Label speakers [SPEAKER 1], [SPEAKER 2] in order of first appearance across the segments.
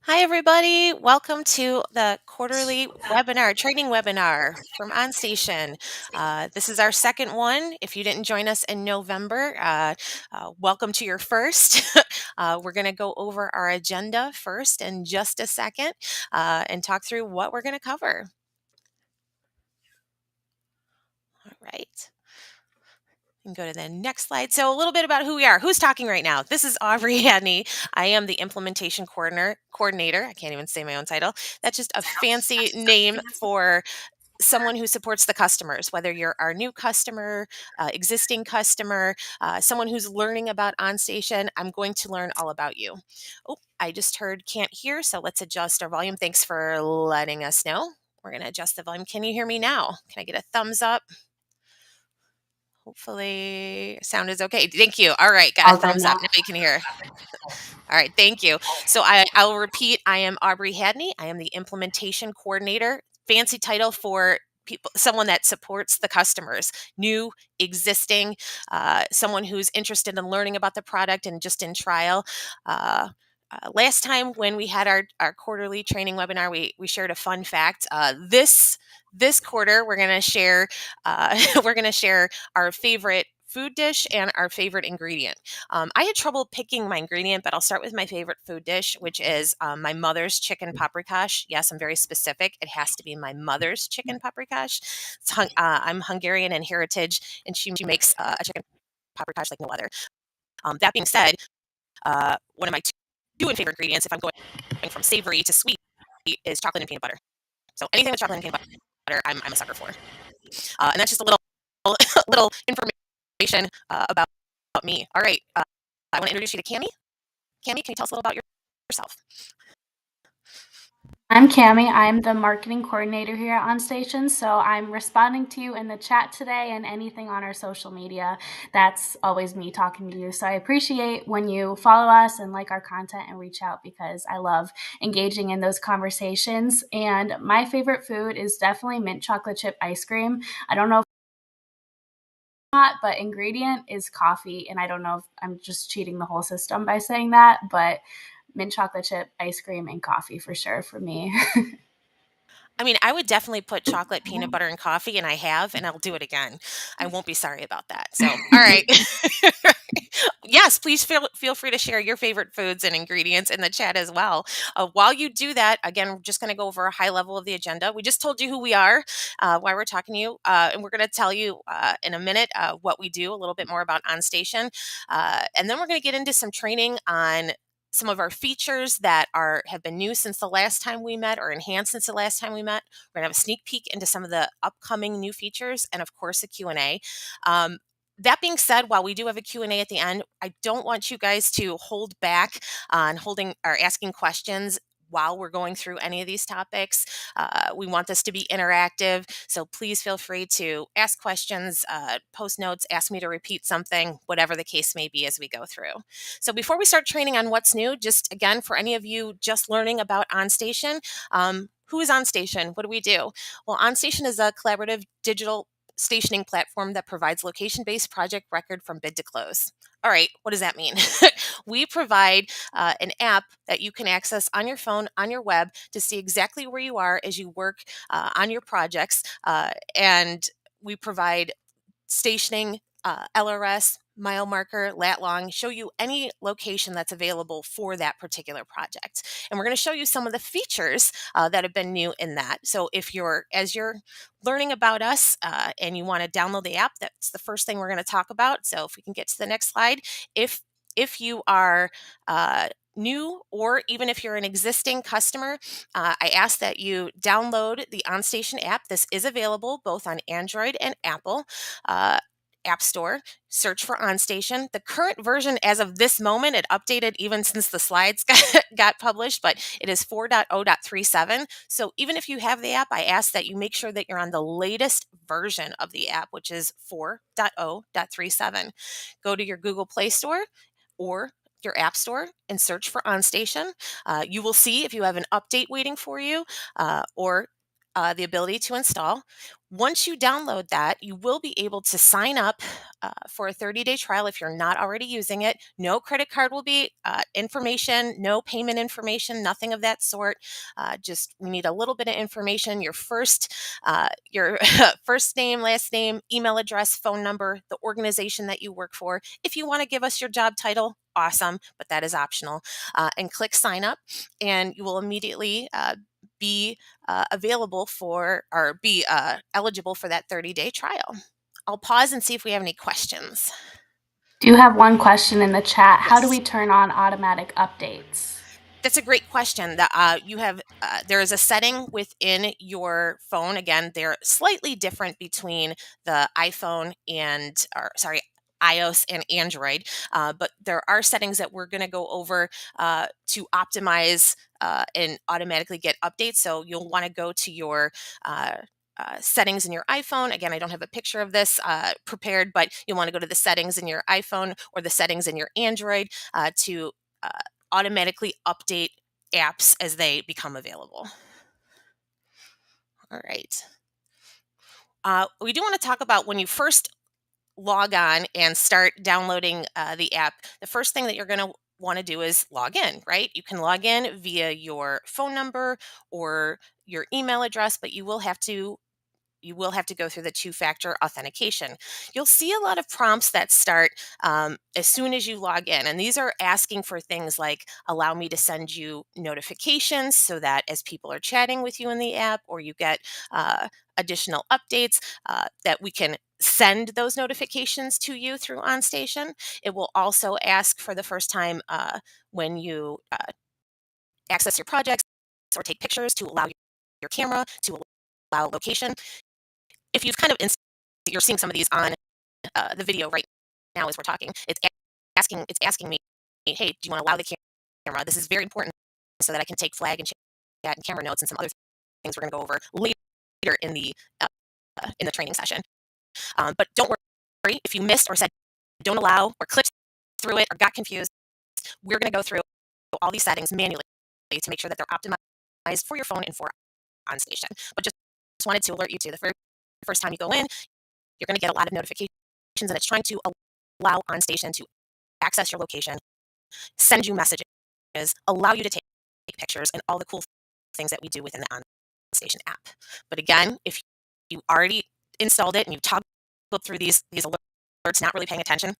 [SPEAKER 1] Hi, everybody. Welcome to the quarterly webinar, training webinar from OnStation. This is our second one. If you didn't join us in November, welcome to your first. We're going to go over our agenda first in just a second and talk through what we're going to cover. All right. And go to the next slide. So a little bit about who we are. Who's talking right now? This is Aubrey Hadney. I am the implementation coordinator. I can't even say my own title. That's just a fancy name for someone who supports the customers, whether you're our new customer, existing customer, someone who's learning about OnStation. I'm going to learn all about you. Oh, I just heard can't hear, so let's adjust our volume. Thanks for letting us know. We're going to adjust the volume. Can you hear me now? Can I get a thumbs up? Hopefully sound is okay. Thank you. All right, got a
[SPEAKER 2] All good
[SPEAKER 1] thumbs up.
[SPEAKER 2] now.
[SPEAKER 1] Nobody can hear. All right, thank you. So I'll repeat, I am Aubrey Hadney. I am the implementation coordinator. Fancy title for people, someone that supports the customers, new, existing, someone who's interested in learning about the product and just in trial. Last time when we had our quarterly training webinar, we shared a fun fact. This quarter, we're going to share we're going to share our favorite food dish and our favorite ingredient. I had trouble picking my ingredient, but I'll start with my favorite food dish, which is my mother's chicken paprikash. Yes, I'm very specific. It has to be my mother's chicken paprikash. I'm Hungarian in heritage, and she makes a chicken paprikash like no other. That being said, one of my two favorite ingredients, if I'm going from savory to sweet, is chocolate and peanut butter. So anything with chocolate and peanut butter, I'm a sucker for. And that's just a little little information about me. All right, I want to introduce you to Cami. Cami, can you tell us a little about yourself?
[SPEAKER 2] I'm Cami. I'm the marketing coordinator here at OnStation. So I'm responding to you in the chat today and anything on our social media. That's always me talking to you. So I appreciate when you follow us and like our content and reach out because I love engaging in those conversations. And my favorite food is definitely mint chocolate chip ice cream. I don't know if not, but ingredient is coffee. And I don't know if I'm just cheating the whole system by saying that, but mint chocolate chip ice cream and coffee for sure for me.
[SPEAKER 1] I mean, I would definitely put chocolate, peanut butter, and coffee, and I have, and I'll do it again. I won't be sorry about that. So, all right. Yes, please feel free to share your favorite foods and ingredients in the chat as well. While you do that, again, we're just going to go over a high level of the agenda. We just told you who we are, why we're talking to you, and we're going to tell you in a minute what we do, a little bit more about OnStation, and then we're going to get into some training on some of our features that have been new since the last time we met or enhanced since the last time we met. We're going to have a sneak peek into some of the upcoming new features and of course a Q&A. That being said, while we do have a Q&A at the end, I don't want you guys to hold back on holding or asking questions while we're going through any of these topics. We want this to be interactive, so please feel free to ask questions, post notes, ask me to repeat something, whatever the case may be as we go through. So before we start training on what's new, just again, for any of you just learning about OnStation, who is OnStation? What do we do? Well, OnStation is a collaborative digital stationing platform that provides location-based project record from bid to close. All right, what does that mean? We provide an app that you can access on your phone, on your web, to see exactly where you are as you work on your projects. And we provide stationing, LRS, mile marker, lat long, show you any location that's available for that particular project. And we're going to show you some of the features that have been new in that. So as you're learning about us and you want to download the app, that's the first thing we're going to talk about. So if we can get to the next slide, if you are new or even if you're an existing customer, I ask that you download the OnStation app. This is available both on Android and Apple. App Store, search for OnStation. The current version as of this moment, it updated even since the slides got published, but it is 4.0.37. So even if you have the app, I ask that you make sure that you're on the latest version of the app, which is 4.0.37. Go to your Google Play Store or your App Store and search for OnStation. You will see if you have an update waiting for you or the ability to install. Once you download that, you will be able to sign up for a 30-day trial if you're not already using it. No credit card will be information, no payment information, nothing of that sort. Just we need a little bit of information: your first name, last name, email address, phone number, the organization that you work for. If you want to give us your job title, awesome, but that is optional. And click sign up, and you will immediately be available for or be eligible for that 30-day trial. I'll pause and see if we have any questions.
[SPEAKER 2] Do you have one question in the chat? How do
[SPEAKER 1] Yes.
[SPEAKER 2] we turn on automatic updates?
[SPEAKER 1] That's a great question. That you have, there is a setting within your phone. Again, they're slightly different between the iPhone and, or sorry, iOS and Android, but there are settings that we're going to go over to optimize and automatically get updates. So you'll want to go to your settings in your iPhone. Again, I don't have a picture of this prepared, but you'll want to go to the settings in your iPhone or the settings in your Android to uh, automatically update apps as they become available. All right. We do want to talk about when you first log on and start downloading the app. The first thing that you're going to want to do is log in, right? You can log in via your phone number or your email address, but you will have to go through the two-factor authentication. You'll see a lot of prompts that start as soon as you log in, and these are asking for things like allow me to send you notifications so that as people are chatting with you in the app or you get additional updates, that we can send those notifications to you through OnStation. It will also ask for the first time when you access your projects or take pictures to allow your camera to allow location. If you've kind of you're seeing some of these on the video right now as we're talking, it's asking me, hey, do you want to allow the camera? This is very important so that I can take flag and chat and camera notes and some other things we're going to go over later in the training session. But don't worry if you missed or said don't allow or clicked through it or got confused. We're going to go through all these settings manually to make sure that they're optimized for your phone and for OnStation. But just wanted to alert you to the first time you go in, you're going to get a lot of notifications, and it's trying to allow OnStation to access your location, send you messages, allow you to take pictures, and all the cool things that we do within the OnStation app. But again, if you already installed it and you toggled through these alerts, not really paying attention,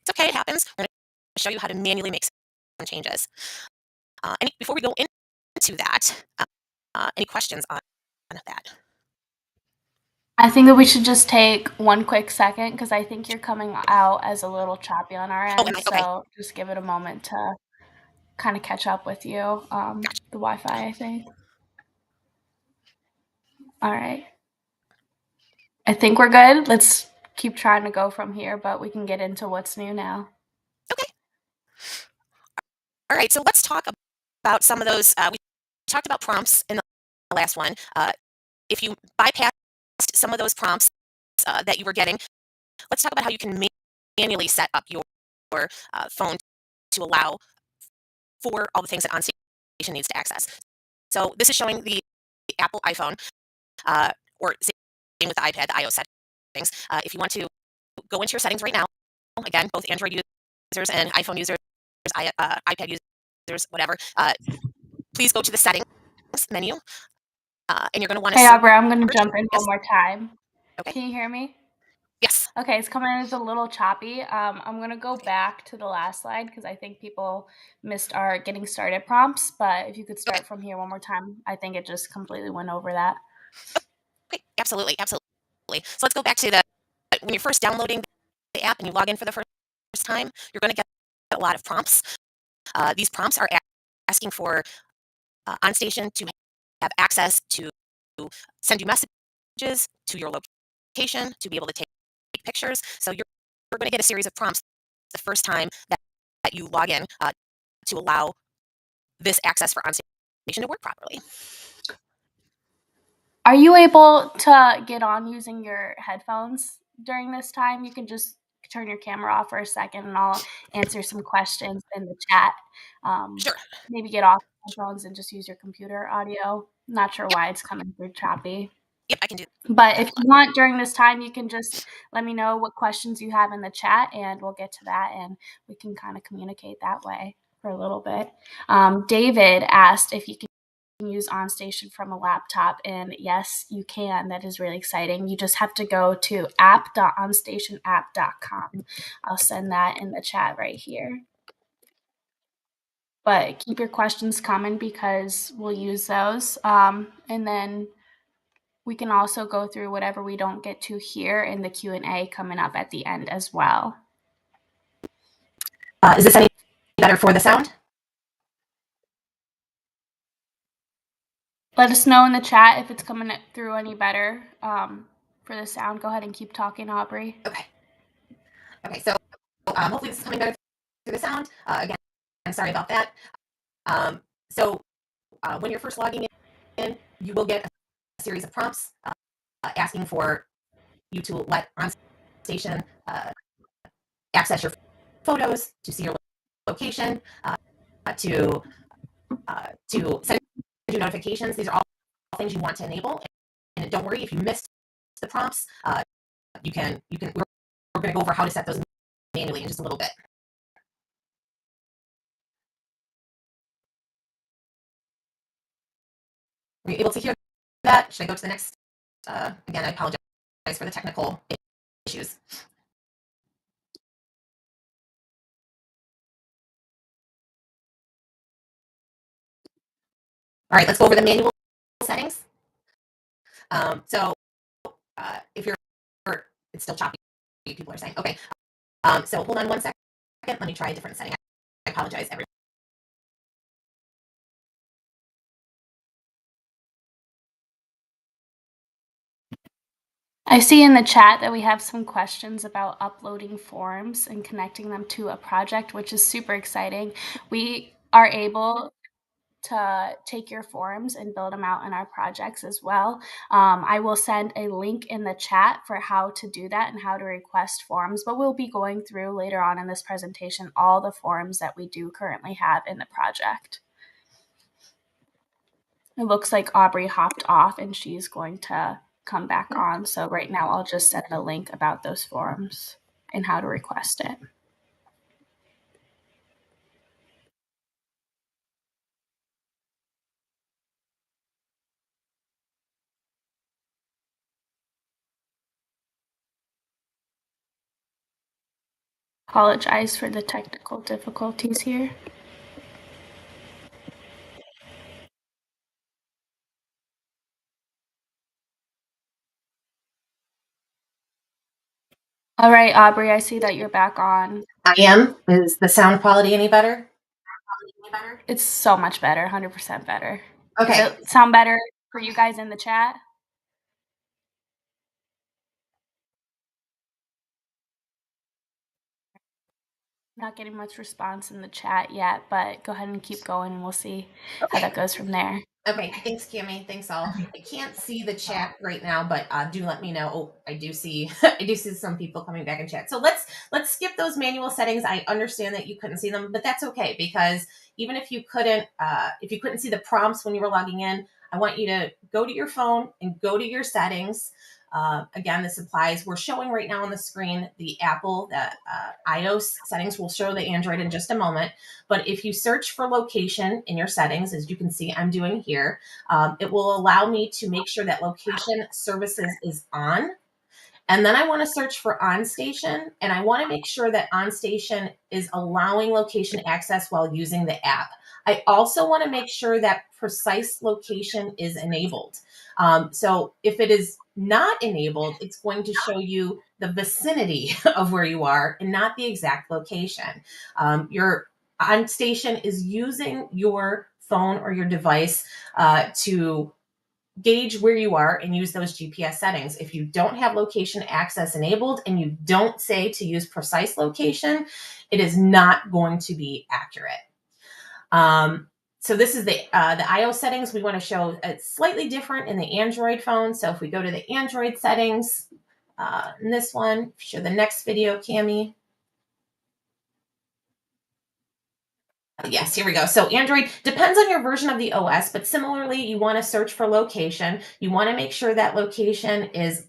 [SPEAKER 1] it's okay. It happens. We're going to show you how to manually make some changes. Before we go into that, any questions on that?
[SPEAKER 2] I think that we should just take one quick second because I think you're coming out as a little choppy on our
[SPEAKER 1] Oh,
[SPEAKER 2] end.
[SPEAKER 1] okay.
[SPEAKER 2] So just give it a moment to kind of catch up with you.
[SPEAKER 1] Gotcha.
[SPEAKER 2] The Wi-Fi, I think. All right. I think we're good. Let's keep trying to go from here, but we can get into what's new now.
[SPEAKER 1] Okay. All right. So let's talk about some of those. We talked about prompts in the last one. If you bypassed some of those prompts that you were getting, let's talk about how you can manually set up your phone to allow for all the things that OnStation needs to access. So this is showing the Apple iPhone, or same with the iPad, the iOS settings. If you want to go into your settings right now, again, both Android users and iPhone users, iPad users, whatever, please go to the settings menu, and you're going to want to
[SPEAKER 2] Hey,
[SPEAKER 1] search.
[SPEAKER 2] Aubrey, I'm going to jump in one
[SPEAKER 1] Yes.
[SPEAKER 2] more time.
[SPEAKER 1] Okay.
[SPEAKER 2] Can you hear me?
[SPEAKER 1] Yes.
[SPEAKER 2] Okay, it's coming in as a little choppy. I'm going to go
[SPEAKER 1] Okay.
[SPEAKER 2] back to the last slide because I think people missed our getting started prompts. But if you could
[SPEAKER 1] Okay.
[SPEAKER 2] start from here one more time, I think it just completely went over that.
[SPEAKER 1] Okay. Absolutely. Absolutely. So let's go back to the when you're first downloading the app and you log in for the first time, you're going to get a lot of prompts. These prompts are asking for OnStation to have access to send you messages to your location, to be able to take pictures. So you're going to get a series of prompts the first time that you log in to allow this access for OnStation to work properly.
[SPEAKER 2] Are you able to get on using your headphones during this time? You can just turn your camera off for a second and I'll answer some questions in the chat. Um,
[SPEAKER 1] Sure.
[SPEAKER 2] Maybe get off headphones and just use your computer audio. Not sure why it's coming through choppy.
[SPEAKER 1] Yep, I can do
[SPEAKER 2] But
[SPEAKER 1] that.
[SPEAKER 2] if you want during this time, you can just let me know what questions you have in the chat, and we'll get to that, and we can kind of communicate that way for a little bit. David asked if you can use OnStation from a laptop, and yes, you can. That is really exciting. You just have to go to app.onstationapp.com. I'll send that in the chat right here. But keep your questions coming because we'll use those. And then we can also go through whatever we don't get to here in the Q&A coming up at the end as well.
[SPEAKER 3] Is this any better for the sound?
[SPEAKER 2] Let us know in the chat if it's coming through any better for the sound. Go ahead and keep talking, Aubrey.
[SPEAKER 3] Okay. Okay, so hopefully this is coming better through the sound. Again, I'm sorry about that. So when you're first logging in, you will get a series of prompts asking for you to let OnStation access your photos, to see your location, to send you notifications. These are all things you want to enable. And don't worry if you missed the prompts. You can. We're going to go over how to set those manually in just a little bit. Were you able to hear that? Should I go to the next? Again, I apologize for the technical issues. All right, let's go over the manual settings. So if you're, it's still choppy, people are saying. Okay, so hold on one second. Let me try a different setting. I apologize, everyone.
[SPEAKER 2] I see in the chat that we have some questions about uploading forms and connecting them to a project, which is super exciting. We are able to take your forms and build them out in our projects as well. I will send a link in the chat for how to do that and how to request forms, but we'll be going through later on in this presentation all the forms that we do currently have in the project. It looks like Aubrey hopped off and she's going to come back on. So right now I'll just send a link about those forms and how to request it. Apologize for the technical difficulties here. All right, Aubrey, I see that you're back on.
[SPEAKER 3] I am. Is the sound quality any better?
[SPEAKER 2] It's so much better, 100% better.
[SPEAKER 3] Okay.
[SPEAKER 2] Does it sound better for you guys in the chat? Not getting much response in the chat yet, but go ahead and keep going and we'll see how that goes from there.
[SPEAKER 3] Okay, thanks, Kimmy. Thanks, all. I can't see the chat right now, but do let me know. Oh, I do see I do see some people coming back in chat. So let's skip those manual settings. I understand that you couldn't see them, but that's okay because even if you couldn't see the prompts when you were logging in, I want you to go to your phone and go to your settings. Again, this applies. We're showing right now on the screen the Apple, the iOS settings. We'll show the Android in just a moment. But if you search for location in your settings, as you can see I'm doing here, it will allow me to make sure that location services is on. And then I want to search for OnStation, and I want to make sure that OnStation is allowing location access while using the app. I also want to make sure that precise location is enabled. So if it is not enabled, it's going to show you the vicinity of where you are and not the exact location. Your OnStation is using your phone or your device to gauge where you are and use those GPS settings. If you don't have location access enabled and you don't say to use precise location, it is not going to be accurate. So this is the iOS settings. We want to show it's slightly different in the Android phone. So if we go to the Android settings, in this one, show the next video, Cami. Yes, here we go. So Android depends on your version of the OS, but similarly, you want to search for location. You want to make sure that location is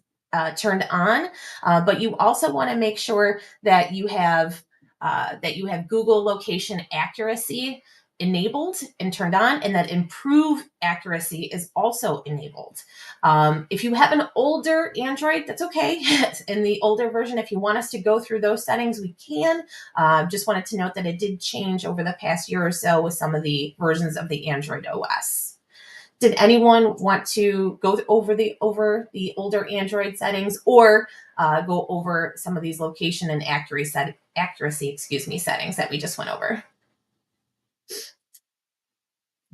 [SPEAKER 3] turned on, but you also want to make sure that you have Google location accuracy enabled and turned on, and that improve accuracy is also enabled. If you have an older Android, that's okay. In the older version, if you want us to go through those settings, we can. Just wanted to note that it did change over the past year or so with some of the versions of the Android OS. Did anyone want to go over the older Android settings, or go over some of these location and accuracy, settings that we just went over?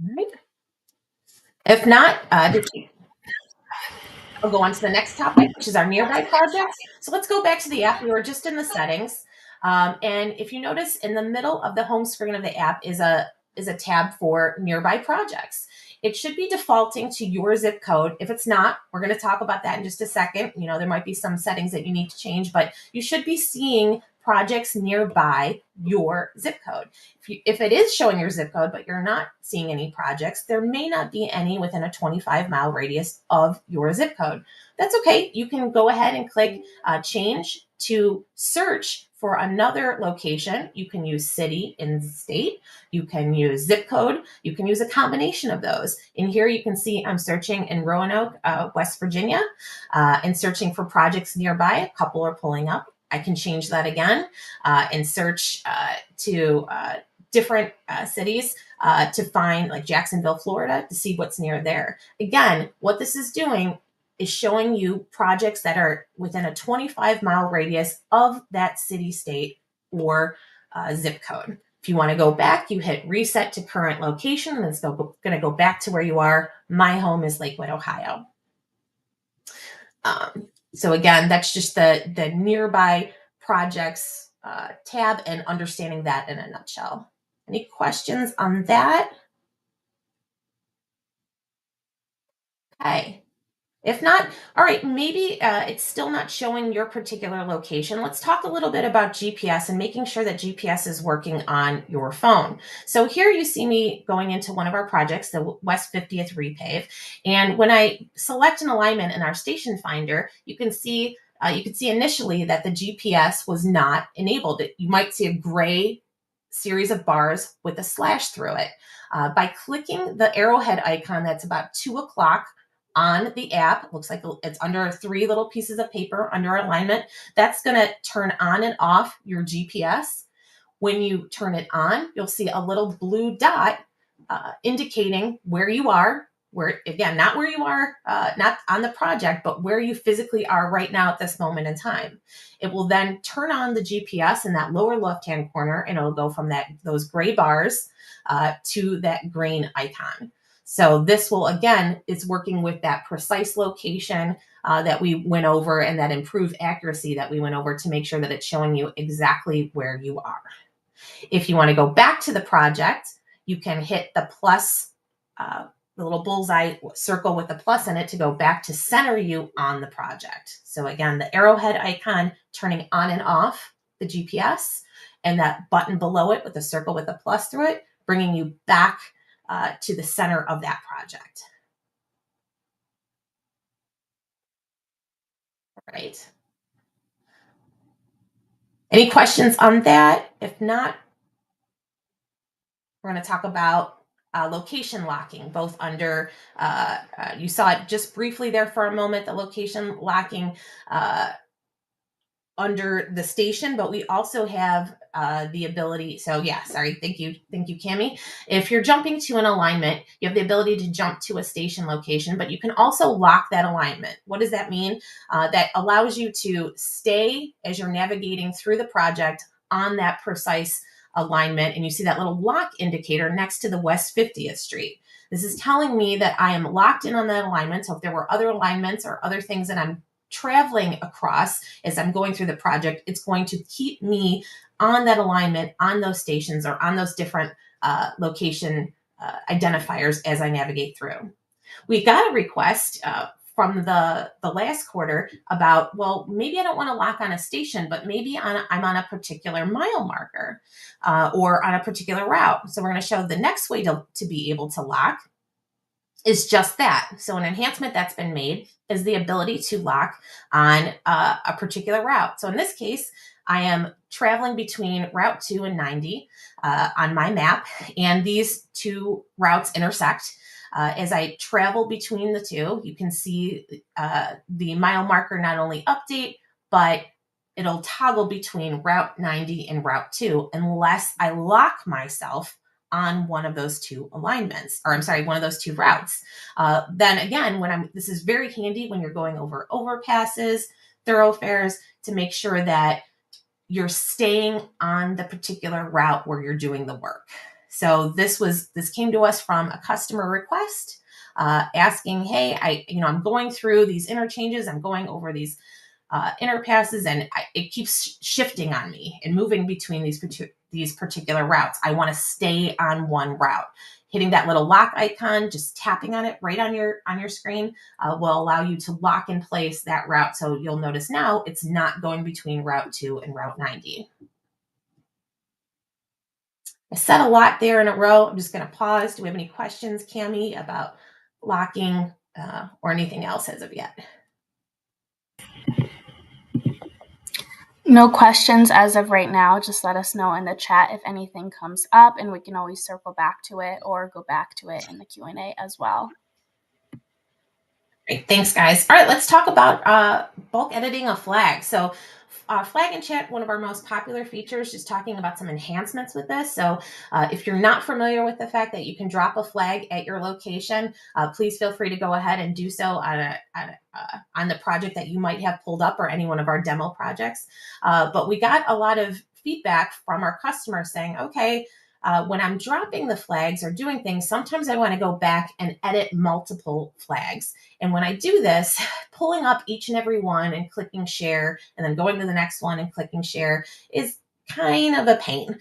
[SPEAKER 3] All right. If not, I'll go on to the next topic, which is our nearby projects. So let's go back to the app. We were just in the settings. And if you notice, in the middle of the home screen of the app is a tab for nearby projects. It should be defaulting to your zip code. If it's not, we're going to talk about that in just a second. There might be some settings that you need to change, but you should be seeing projects nearby your zip code. If it is showing your zip code, but you're not seeing any projects, there may not be any within a 25-mile radius of your zip code. That's okay. You can go ahead and click change to search for another location. You can use city and state. You can use zip code. You can use a combination of those. In here, you can see I'm searching in Roanoke, West Virginia, and searching for projects nearby. A couple are pulling up. I can change that again and search to different cities to find, like, Jacksonville, Florida, to see what's near there. Again, what this is doing is showing you projects that are within a 25-mile radius of that city, state, or zip code. If you want to go back, you hit reset to current location, and it's going to go back to where you are. My home is Lakewood, Ohio. So again, that's just the nearby projects tab, and understanding that in a nutshell. Any questions on that? Okay. If not, all right, maybe it's still not showing your particular location. Let's talk a little bit about GPS and making sure that GPS is working on your phone. So here you see me going into one of our projects, the West 50th repave. And when I select an alignment in our station finder, you can see initially that the GPS was not enabled. You might see a gray series of bars with a slash through it. By clicking the arrowhead icon that's about 2 o'clock on the app, looks like it's under 3 little pieces of paper under alignment, that's going to turn on and off your GPS. When you turn it on, you'll see a little blue dot indicating where you are, where, again, not where you are, not on the project, but where you physically are right now at this moment in time. It will then turn on the GPS in that lower left-hand corner, and it'll go from those gray bars to that green icon. So this will, again, it's working with that precise location that we went over, and that improved accuracy that we went over, to make sure that it's showing you exactly where you are. If you want to go back to the project, you can hit the plus, the little bullseye circle with the plus in it, to go back to center you on the project. So again, the arrowhead icon turning on and off the GPS, and that button below it with a circle with a plus through it, bringing you back to the center of that project. All right. Any questions on that? If not, we're going to talk about location locking, both under, you saw it just briefly there for a moment, the location locking under the station, but we also have the ability. So yeah, sorry. Thank you, Cami. If you're jumping to an alignment, you have the ability to jump to a station location, but you can also lock that alignment. What does that mean? That allows you to stay, as you're navigating through the project, on that precise alignment. And you see that little lock indicator next to the West 50th Street. This is telling me that I am locked in on that alignment. So if there were other alignments or other things that I'm traveling across as I'm going through the project, it's going to keep me on that alignment, on those stations, or on those different location identifiers as I navigate through. We got a request from the last quarter about, well, maybe I don't want to lock on a station, but maybe I'm on a particular mile marker or on a particular route. So we're going to show the next way to be able to lock is just that. So an enhancement that's been made is the ability to lock on a particular route. So in this case, I am traveling between Route 2 and 90 on my map, and these two routes intersect. As I travel between the two, you can see the mile marker not only update, but it'll toggle between Route 90 and Route 2 unless I lock myself on one of those two alignments, or I'm sorry, one of those two routes. Then again, this is very handy when you're going over overpasses, thoroughfares, to make sure that you're staying on the particular route where you're doing the work. So this came to us from a customer request asking, hey, I'm going through these interchanges, I'm going over these interpasses, and it keeps shifting on me and moving between these particular routes. I want to stay on one route. Hitting that little lock icon, just tapping on it right on your screen will allow you to lock in place that route. So you'll notice now it's not going between Route 2 and Route 90. I said a lot there in a row. I'm just going to pause. Do we have any questions, Cami, about locking or anything else as of yet?
[SPEAKER 2] No questions as of right now. Just let us know in the chat if anything comes up, and we can always circle back to it or go back to it in the Q&A as well.
[SPEAKER 3] Great, thanks, guys. All right, let's talk about bulk editing of flags. So flag and chat, one of our most popular features, just talking about some enhancements with this. So if you're not familiar with the fact that you can drop a flag at your location, please feel free to go ahead and do so on the project that you might have pulled up or any one of our demo projects. But we got a lot of feedback from our customers saying, okay, when I'm dropping the flags or doing things, sometimes I want to go back and edit multiple flags. And when I do this, pulling up each and every one and clicking share, and then going to the next one and clicking share is kind of a pain.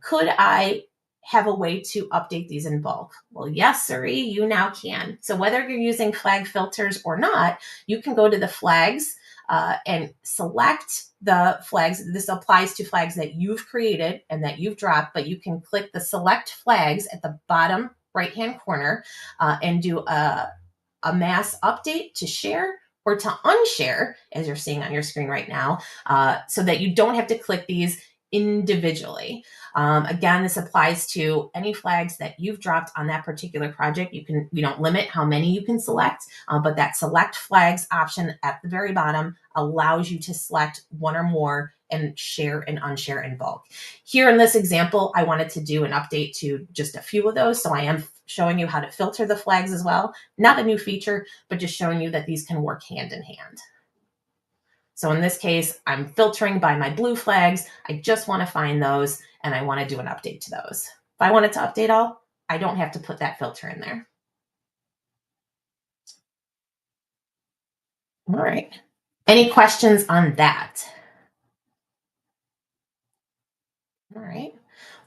[SPEAKER 3] Could I have a way to update these in bulk? Well, yes, sirree, you now can. So whether you're using flag filters or not, you can go to the flags and select the flags. This applies to flags that you've created and that you've dropped, but you can click the select flags at the bottom right-hand corner and do a mass update to share or to unshare, as you're seeing on your screen right now, so that you don't have to click these individually. Again, this applies to any flags that you've dropped on that particular project. We don't limit how many you can select, but that select flags option at the very bottom allows you to select one or more and share and unshare in bulk. Here in this example, I wanted to do an update to just a few of those. So I am showing you how to filter the flags as well. Not a new feature, but just showing you that these can work hand in hand. So in this case, I'm filtering by my blue flags. I just want to find those, and I want to do an update to those. If I wanted to update all, I don't have to put that filter in there. All right. Any questions on that? All right.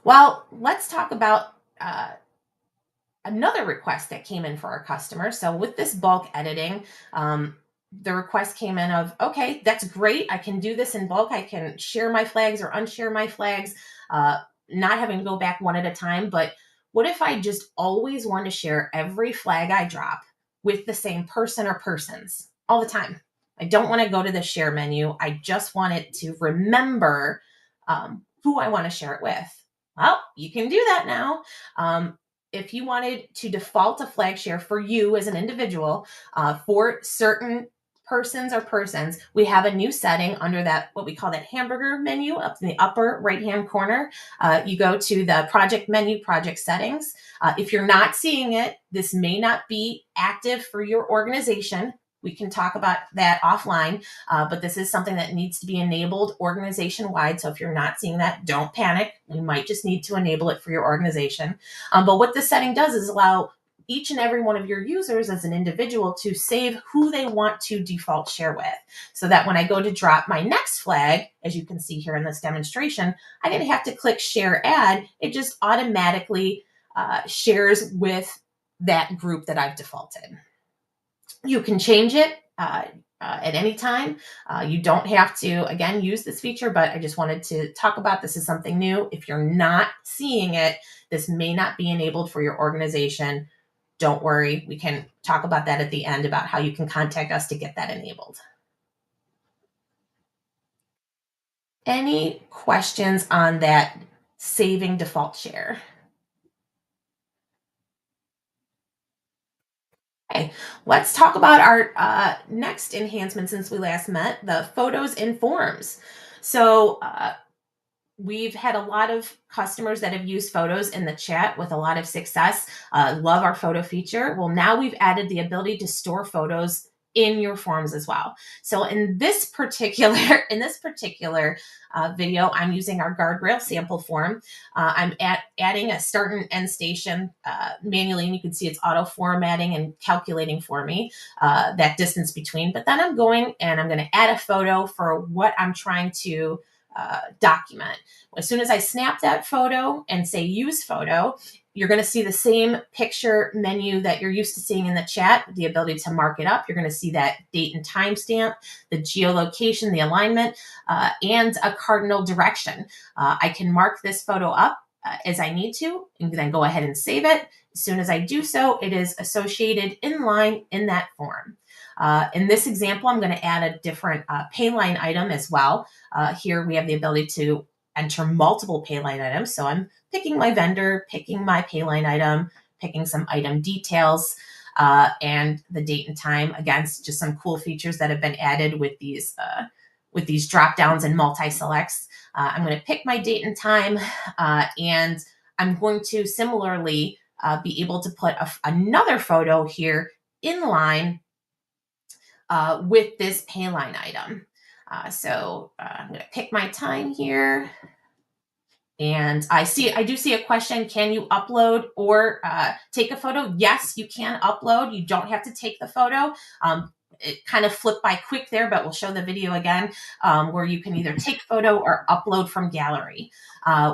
[SPEAKER 3] Well, let's talk about another request that came in for our customer. So with this bulk editing, the request came in of, okay, that's great. I can do this in bulk. I can share my flags or unshare my flags, not having to go back one at a time. But what if I just always want to share every flag I drop with the same person or persons all the time? I don't want to go to the share menu. I just want it to remember who I want to share it with. Well, you can do that now. If you wanted to default a flag share for you as an individual for certain persons, we have a new setting under that, what we call that hamburger menu up in the upper right-hand corner. You go to the project menu, project settings. If you're not seeing it, this may not be active for your organization. We can talk about that offline, but this is something that needs to be enabled organization-wide. So if you're not seeing that, don't panic. We might just need to enable it for your organization. But what this setting does is allow each and every one of your users as an individual to save who they want to default share with. So that when I go to drop my next flag, as you can see here in this demonstration, I didn't have to click share add. It just automatically shares with that group that I've defaulted. You can change it at any time. You don't have to, again, use this feature, but I just wanted to talk about this as something new. If you're not seeing it, this may not be enabled for your organization. Don't worry. We can talk about that at the end about how you can contact us to get that enabled. Any questions on that saving default share? Okay, let's talk about our next enhancement since we last met, the photos in forms. So we've had a lot of customers that have used photos in the chat with a lot of success. Love our photo feature. Well, now we've added the ability to store photos in your forms as well. So in this particular video, I'm using our guardrail sample form. I'm adding a start and end station manually, and you can see it's auto formatting and calculating for me that distance between. But then I'm going to add a photo for what I'm trying to document. As soon as I snap that photo and say use photo, you're going to see the same picture menu that you're used to seeing in the chat, the ability to mark it up. You're going to see that date and time stamp, the geolocation, the alignment, and a cardinal direction. I can mark this photo up as I need to, and then go ahead and save it. As soon as I do so, it is associated in line in that form. In this example, I'm going to add a different pay line item as well. Here we have the ability to enter multiple pay line items. So I'm picking my vendor, picking my pay line item, picking some item details, and the date and time. Again, just some cool features that have been added with these drop downs and multi-selects. I'm going to pick my date and time, and I'm going to similarly be able to put another photo here in line with this pay line item. So I'm going to pick my time here. And I do see a question. Can you upload or take a photo? Yes, you can upload. You don't have to take the photo. It kind of flipped by quick there, but we'll show the video again where you can either take photo or upload from gallery.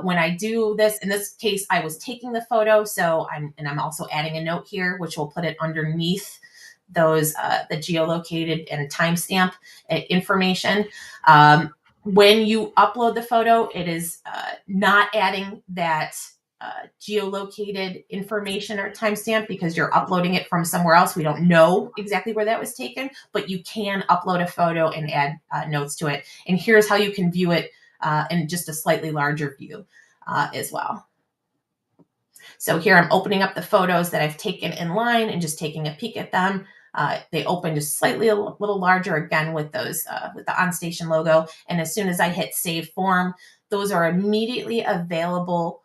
[SPEAKER 3] When I do this, in this case, I was taking the photo. So I'm also adding a note here, which will put it underneath those the geolocated and timestamp information. When you upload the photo, it is not adding that geolocated information or timestamp because you're uploading it from somewhere else. We don't know exactly where that was taken, but you can upload a photo and add notes to it. And here's how you can view it in just a slightly larger view as well. So here I'm opening up the photos that I've taken in line and just taking a peek at them. They open just slightly a little larger again with those with the OnStation logo. And as soon as I hit save form, those are immediately available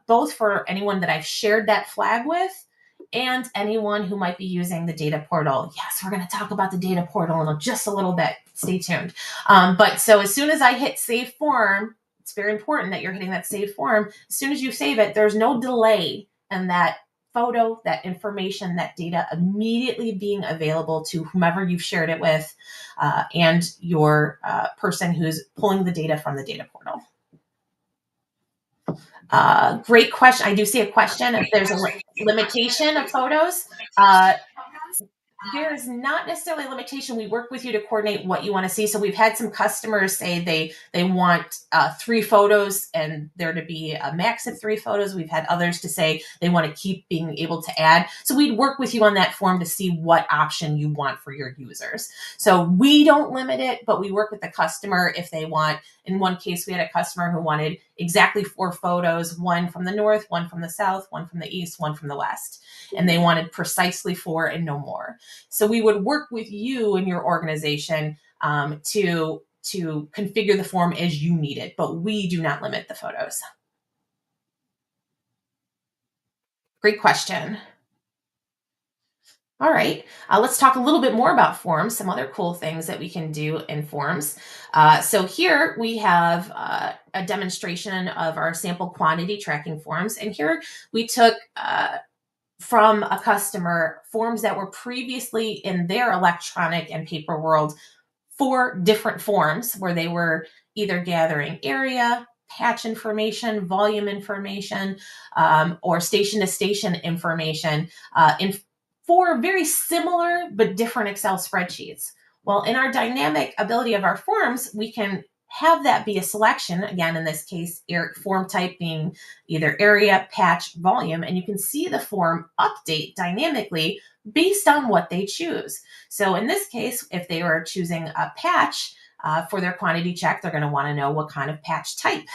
[SPEAKER 3] both for anyone that I've shared that flag with and anyone who might be using the data portal. Yes, we're going to talk about the data portal in just a little bit. Stay tuned. But so as soon as I hit save form, it's very important that you're hitting that save form. As soon as you save it, there's no delay in that photo, that information, that data immediately being available to whomever you've shared it with and your person who's pulling the data from the data portal. Great question. I do see a question if there's a limitation of photos. There is not necessarily a limitation. We work with you to coordinate what you want to see. So we've had some customers say they want 3 photos and there to be a max of 3 photos. We've had others to say they want to keep being able to add. So we'd work with you on that form to see what option you want for your users. So we don't limit it, but we work with the customer if they want. In one case, we had a customer who wanted exactly 4 photos, 1 from the north, 1 from the south, 1 from the east, 1 from the west. And they wanted precisely 4 and no more. So we would work with you and your organization to configure the form as you need it, but we do not limit the photos. Great question. All right, let's talk a little bit more about forms, some other cool things that we can do in forms. So here we have a demonstration of our sample quantity tracking forms. And here we took from a customer forms that were previously in their electronic and paper world, 4 different forms where they were either gathering area, patch information, volume information, or station to station information in 4 very similar but different Excel spreadsheets. Well, in our dynamic ability of our forms, we can have that be a selection, again, in this case, form type being either area, patch, volume, and you can see the form update dynamically based on what they choose. So in this case, if they were choosing a patch for their quantity check, they're going to want to know what kind of patch type.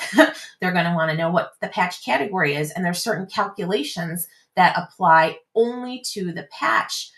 [SPEAKER 3] They're going to want to know what the patch category is, and there's certain calculations that apply only to the patch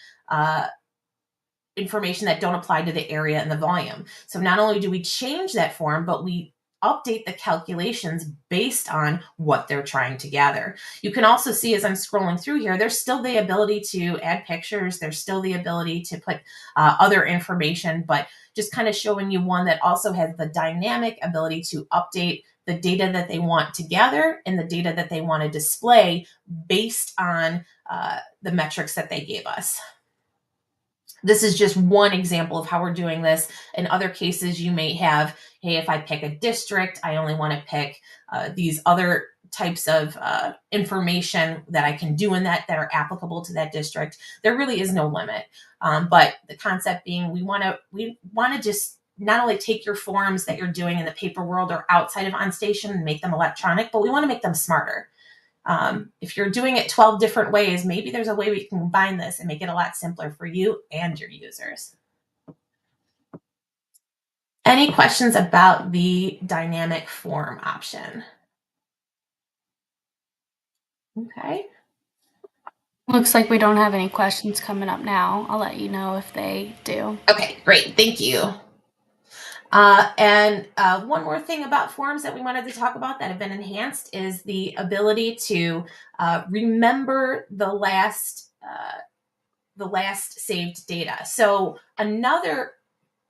[SPEAKER 3] information that don't apply to the area and the volume. So not only do we change that form, but we update the calculations based on what they're trying to gather. You can also see as I'm scrolling through here, there's still the ability to add pictures. There's still the ability to put other information, but just kind of showing you one that also has the dynamic ability to update the data that they want to gather and the data that they want to display based on the metrics that they gave us. This is just one example of how we're doing this. In other cases, you may have, hey, if I pick a district, I only want to pick these other types of information that I can do in that are applicable to that district. There really is no limit. But the concept being we want to just not only take your forms that you're doing in the paper world or outside of OnStation and make them electronic, but we want to make them smarter. If you're doing it 12 different ways, maybe there's a way we can combine this and make it a lot simpler for you and your users. Any questions about the dynamic form option? Okay.
[SPEAKER 2] Looks like we don't have any questions coming up now. I'll let you know if they do.
[SPEAKER 3] Okay, great. Thank you. And one more thing about forms that we wanted to talk about that have been enhanced is the ability to remember the last saved data. So another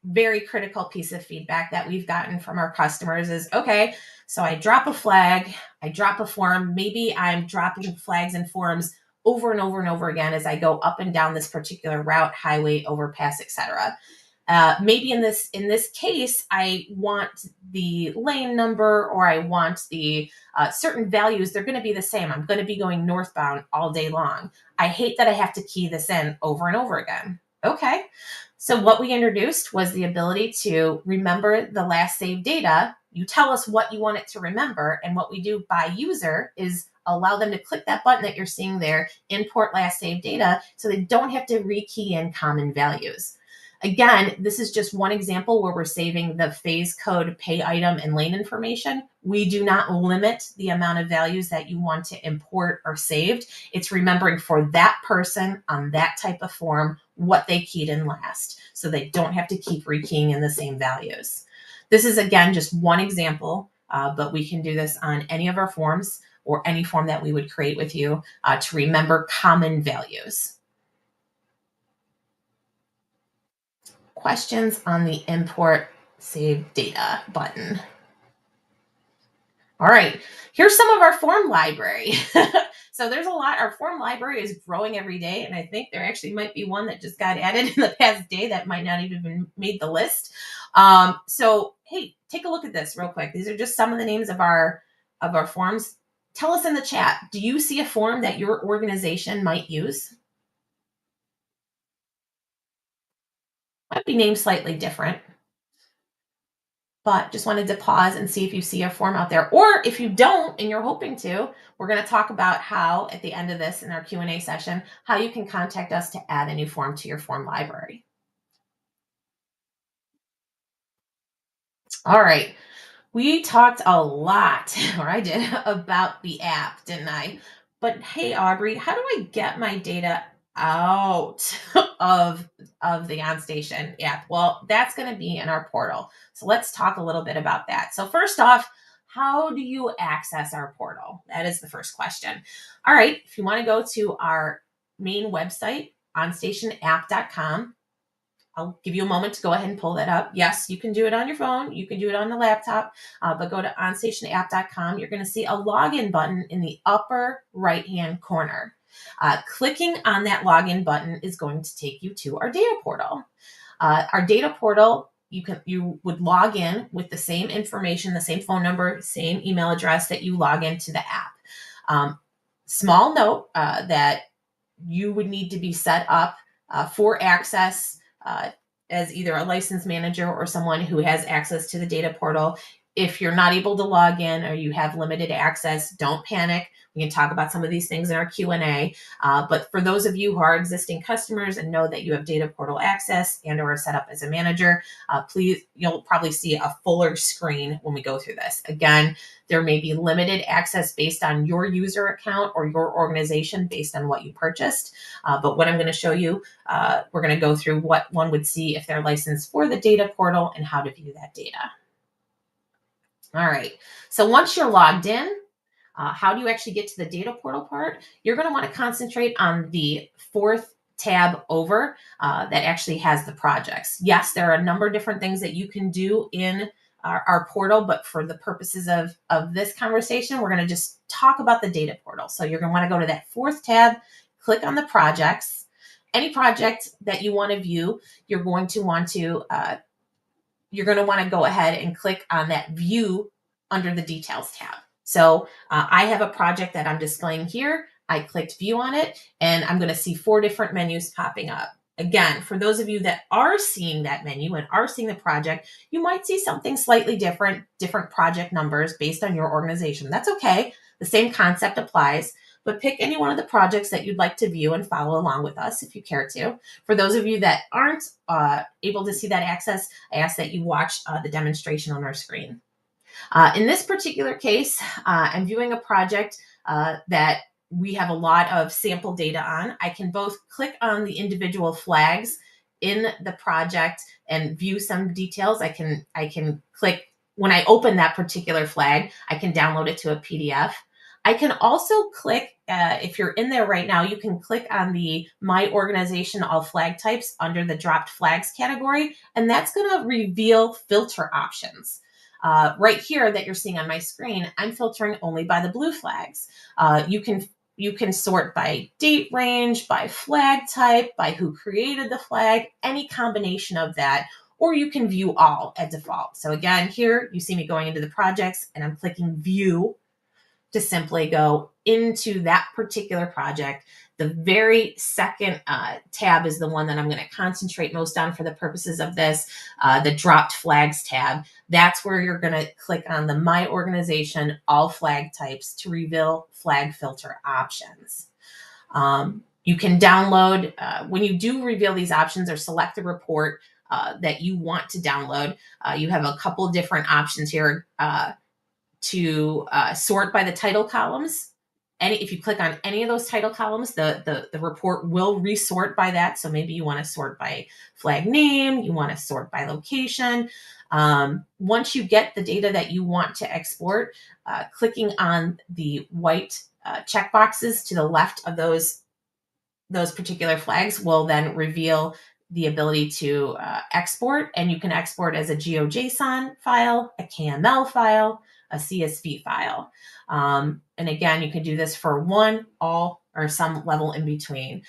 [SPEAKER 3] very critical piece of feedback that we've gotten from our customers is, okay, so I drop a flag, I drop a form, maybe I'm dropping flags and forms over and over and over again as I go up and down this particular route, highway, overpass, etc. Maybe in this case, I want the lane number or I want the certain values. They're going to be the same. I'm going to be going northbound all day long. I hate that I have to key this in over and over again. Okay. So what we introduced was the ability to remember the last saved data. You tell us what you want it to remember. And what we do by user is allow them to click that button that you're seeing there, import last saved data, so they don't have to rekey in common values. Again, this is just one example where we're saving the phase code, pay item, and lane information. We do not limit the amount of values that you want to import or saved. It's remembering for that person on that type of form what they keyed in last, so they don't have to keep rekeying in the same values. This is, again, just one example, but we can do this on any of our forms or any form that we would create with you to remember common values. Questions on the import save data button? All right, here's some of our form library. So there's a lot. Our form library is growing every day, and I think there actually might be one that just got added in the past day that might not even made the list. So hey, take a look at this real quick. These are just some of the names of our forms. Tell us in the chat, do you see a form that your organization might use? Might be named slightly different, but just wanted to pause and see if you see a form out there. Or if you don't and you're hoping to, we're going to talk about how at the end of this in our Q&A session, how you can contact us to add a new form to your form library. All right. We talked a lot, or I did, about the app, didn't I? But hey, Aubrey, how do I get my data out of the OnStation app? Well, that's going to be in our portal. So let's talk a little bit about that. So first off, how do you access our portal? That is the first question. All right, if you want to go to our main website, onstationapp.com, I'll give you a moment to go ahead and pull that up. Yes, you can do it on your phone. You can do it on the laptop, but go to onstationapp.com. You're going to see a login button in the upper right-hand corner. Clicking on that login button is going to take you to our data portal. Our data portal, you would log in with the same information, the same phone number, same email address that you log into the app. Small note that you would need to be set up for access as either a licensed manager or someone who has access to the data portal. If you're not able to log in or you have limited access, don't panic. We can talk about some of these things in our Q&A. But for those of you who are existing customers and know that you have data portal access and or are set up as a manager, please, you'll probably see a fuller screen when we go through this. Again, there may be limited access based on your user account or your organization based on what you purchased. But what I'm going to show you, we're going to go through what one would see if they're licensed for the data portal and how to view that data. All right, so once you're logged in, how do you actually get to the data portal part? You're going to want to concentrate on the fourth tab over that actually has the projects. Yes, there are a number of different things that you can do in our portal, but for the purposes of this conversation, we're going to just talk about the data portal. So you're going to want to go to that fourth tab, click on the projects. Any project that you want to view, you're going to want to go ahead and click on that view under the details tab. So I have a project that I'm displaying here. I clicked view on it, and I'm going to see 4 different menus popping up. Again, for those of you that are seeing that menu and are seeing the project, you might see something slightly different project numbers based on your organization. That's okay. The same concept applies, but pick any one of the projects that you'd like to view and follow along with us if you care to. For those of you that aren't able to see that access, I ask that you watch the demonstration on our screen. In this particular case, I'm viewing a project that we have a lot of sample data on. I can both click on the individual flags in the project and view some details. I can click, when I open that particular flag, I can download it to a PDF. I can also click, if you're in there right now, you can click on the My Organization All Flag Types under the Dropped Flags category, and that's going to reveal filter options. Right here that you're seeing on my screen, I'm filtering only by the blue flags. You can sort by date range, by flag type, by who created the flag, any combination of that, or you can view all at default. So again, here you see me going into the projects and I'm clicking view to simply go into that particular project. The very second tab is the one that I'm going to concentrate most on for the purposes of this, the dropped flags tab. That's where you're going to click on the My Organization All Flag Types to reveal flag filter options. You can download, when you do reveal these options or select the report that you want to download, you have a couple different options here to sort by the title columns. If you click on any of those title columns, the report will resort by that. So maybe you want to sort by flag name, you want to sort by location. Once you get the data that you want to export, clicking on the white checkboxes to the left of those particular flags will then reveal the ability to export, and you can export as a GeoJSON file, a KML file, a CSV file. And again, you can do this for one, all, or some level in between.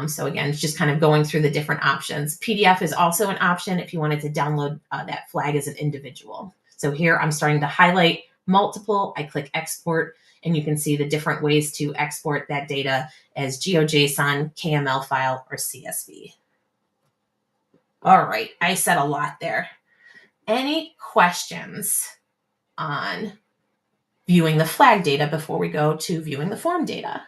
[SPEAKER 3] So again, it's just kind of going through the different options. PDF is also an option if you wanted to download that flag as an individual. So here I'm starting to highlight multiple. I click export, and you can see the different ways to export that data as GeoJSON, KML file, or CSV. All right, I said a lot there. Any questions on viewing the flag data before we go to viewing the form data?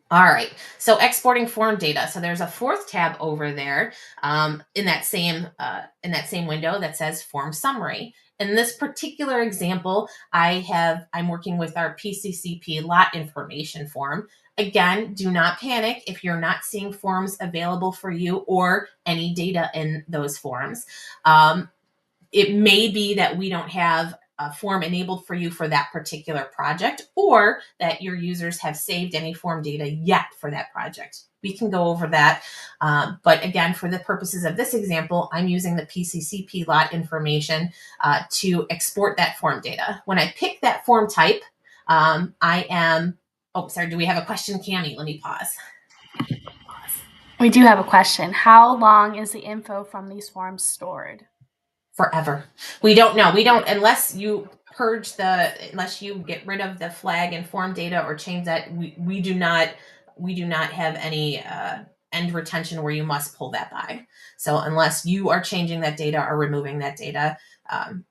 [SPEAKER 3] All right, so exporting form data. So there's a 4th tab over there in that same window that says Form Summary. In this particular example, I'm working with our PCCP lot information form. Again, do not panic if you're not seeing forms available for you or any data in those forms. It may be that we don't have a form enabled for you for that particular project, or that your users have saved any form data yet for that project. We can go over that. But again, for the purposes of this example, I'm using the PCCP lot information to export that form data. When I pick that form type, do we have a question, Cami? Let me pause.
[SPEAKER 2] We do have a question. How long is the info from these forms stored?
[SPEAKER 3] Forever. We don't know. We don't, unless you purge unless you get rid of the flag and form data or change that, we do not have any end retention where you must pull that by. So unless you are changing that data or removing that data,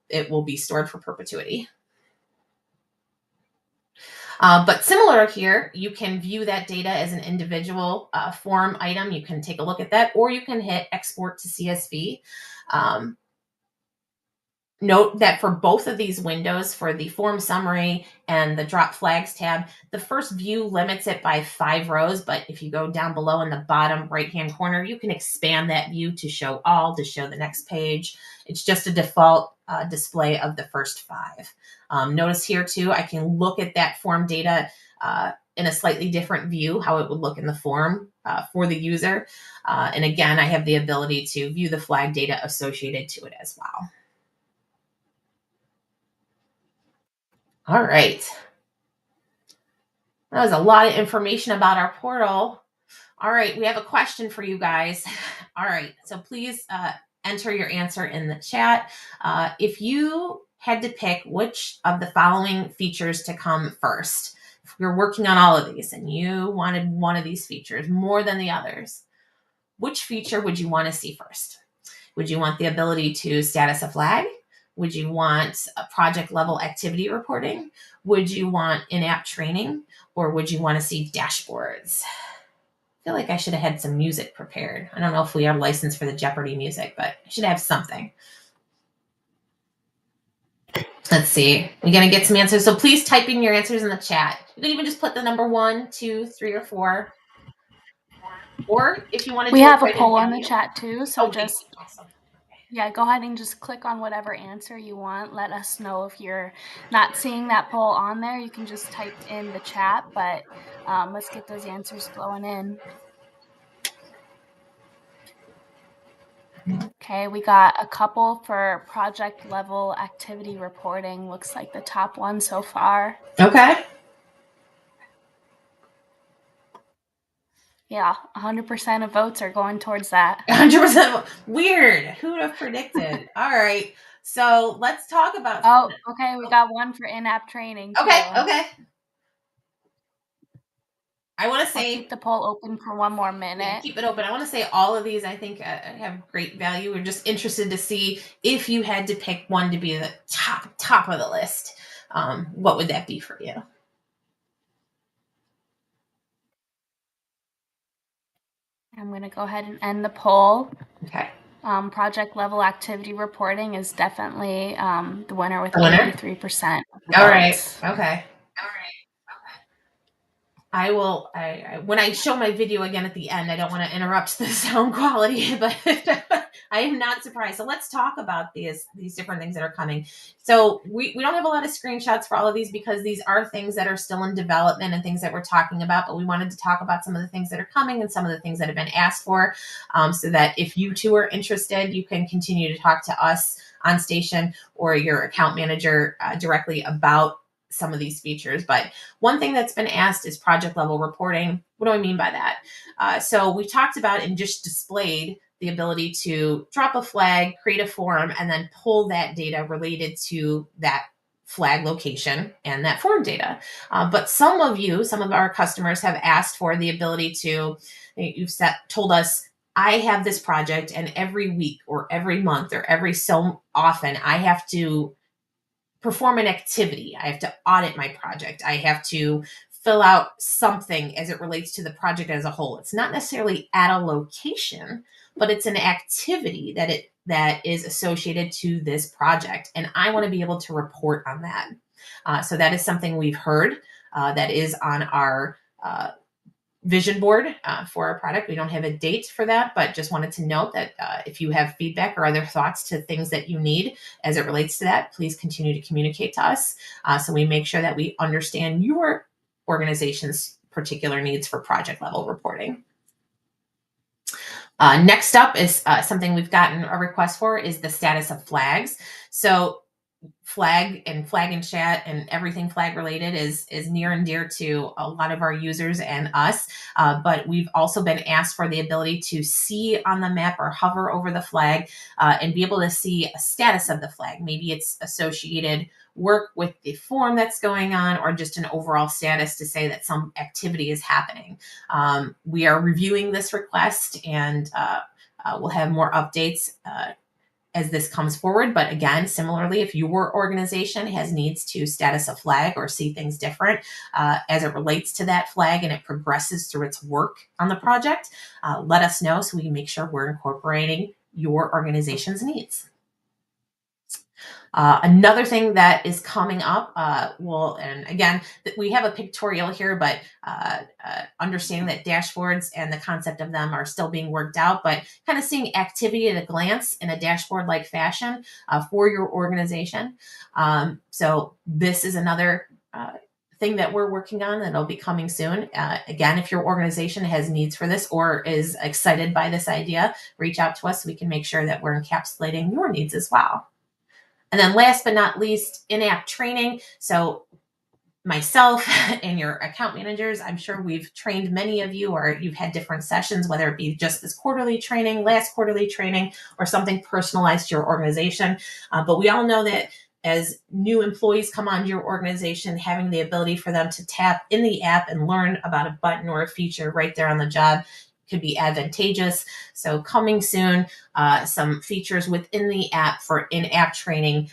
[SPEAKER 3] it will be stored for perpetuity. But similar here, you can view that data as an individual form item. You can take a look at that, or you can hit export to CSV. Note that for both of these windows, for the form summary and the drop flags tab, the first view limits it by 5 rows, but if you go down below in the bottom right-hand corner, you can expand that view to show all, to show the next page. It's just a default display of the first 5. Notice here too, I can look at that form data in a slightly different view, how it would look in the form for the user. And again, I have the ability to view the flag data associated to it as well. All right. That was a lot of information about our portal. All right, we have a question for you guys. All right, so please enter your answer in the chat. If you had to pick which of the following features to come first, if you're working on all of these and you wanted one of these features more than the others, which feature would you want to see first? Would you want the ability to status a flag? Would you want a project level activity reporting? Would you want in-app training? Or would you want to see dashboards? I feel like I should have had some music prepared. I don't know if we are licensed for the Jeopardy music, but I should have something. Let's see. We're going to get some answers. So please type in your answers in the chat. You can even just put the number 1, 2, 3, or 4. Or if you want to
[SPEAKER 2] we
[SPEAKER 3] do
[SPEAKER 2] have
[SPEAKER 3] it
[SPEAKER 2] a
[SPEAKER 3] right
[SPEAKER 2] poll
[SPEAKER 3] in
[SPEAKER 2] on the
[SPEAKER 3] value.
[SPEAKER 2] chat too, so just
[SPEAKER 3] awesome.
[SPEAKER 2] Yeah, go ahead and just click on whatever answer you want. Let us know if you're not seeing that poll on there. You can just type in the chat, but let's get those answers flowing in. Okay, we got a couple for project level activity reporting. Looks like the top one so far.
[SPEAKER 3] Okay.
[SPEAKER 2] Yeah, 100% of votes are going towards that.
[SPEAKER 3] 100%. Weird. Who would have predicted? All right. So let's talk about.
[SPEAKER 2] Oh, okay. We got one for in-app training too.
[SPEAKER 3] Okay. I want to say.
[SPEAKER 2] I'll keep the poll open for one more minute.
[SPEAKER 3] Yeah, keep it open. I want to say all of these, I think, have great value. We're just interested to see if you had to pick one to be the top of the list. What would that be for you?
[SPEAKER 2] I'm going to go ahead and end the poll.
[SPEAKER 3] Okay.
[SPEAKER 2] Project level activity reporting is definitely the winner with 83%.
[SPEAKER 3] All right. Okay. I will. When I show my video again at the end, I don't want to interrupt the sound quality, but I am not surprised. So let's talk about these different things that are coming. So we don't have a lot of screenshots for all of these because these are things that are still in development and things that we're talking about. But we wanted to talk about some of the things that are coming and some of the things that have been asked for, so that if you too are interested, you can continue to talk to us OnStation or your account manager directly about some of these features. But one thing that's been asked is project level reporting. What do I mean by that? So we talked about and just displayed the ability to drop a flag, create a form, and then pull that data related to that flag location and that form data. But some of our customers have asked for the ability to, told us, I have this project and every week or every month or every so often, I have to perform an activity. I have to audit my project. I have to fill out something as it relates to the project as a whole. It's not necessarily at a location, but it's an activity that is associated to this project. And I want to be able to report on that. So that is something we've heard that is on our vision board for our product. We don't have a date for that, but just wanted to note that if you have feedback or other thoughts to things that you need as it relates to that, please continue to communicate to us so we make sure that we understand your organization's particular needs for project level reporting. Next up is something we've gotten a request for is the status of flags. So flag and chat and everything flag related is near and dear to a lot of our users and us. But we've also been asked for the ability to see on the map or hover over the flag and be able to see a status of the flag. Maybe it's associated work with the form that's going on, or just an overall status to say that some activity is happening. We are reviewing this request, and we'll have more updates as this comes forward. But again, similarly, if your organization has needs to status a flag or see things different as it relates to that flag and it progresses through its work on the project, let us know so we can make sure we're incorporating your organization's needs. Another thing that is coming up, and again, we have a pictorial here, but understanding that dashboards and the concept of them are still being worked out, but kind of seeing activity at a glance in a dashboard-like fashion for your organization. So this is another thing that we're working on that'll be coming soon. Again, if your organization has needs for this or is excited by this idea, reach out to us so we can make sure that we're encapsulating your needs as well. And then last but not least, in-app training. So myself and your account managers, I'm sure we've trained many of you, or you've had different sessions, whether it be just this quarterly training, last quarterly training, or something personalized to your organization. But we all know that as new employees come onto your organization, having the ability for them to tap in the app and learn about a button or a feature right there on the job could be advantageous. So coming soon, some features within the app for in-app training,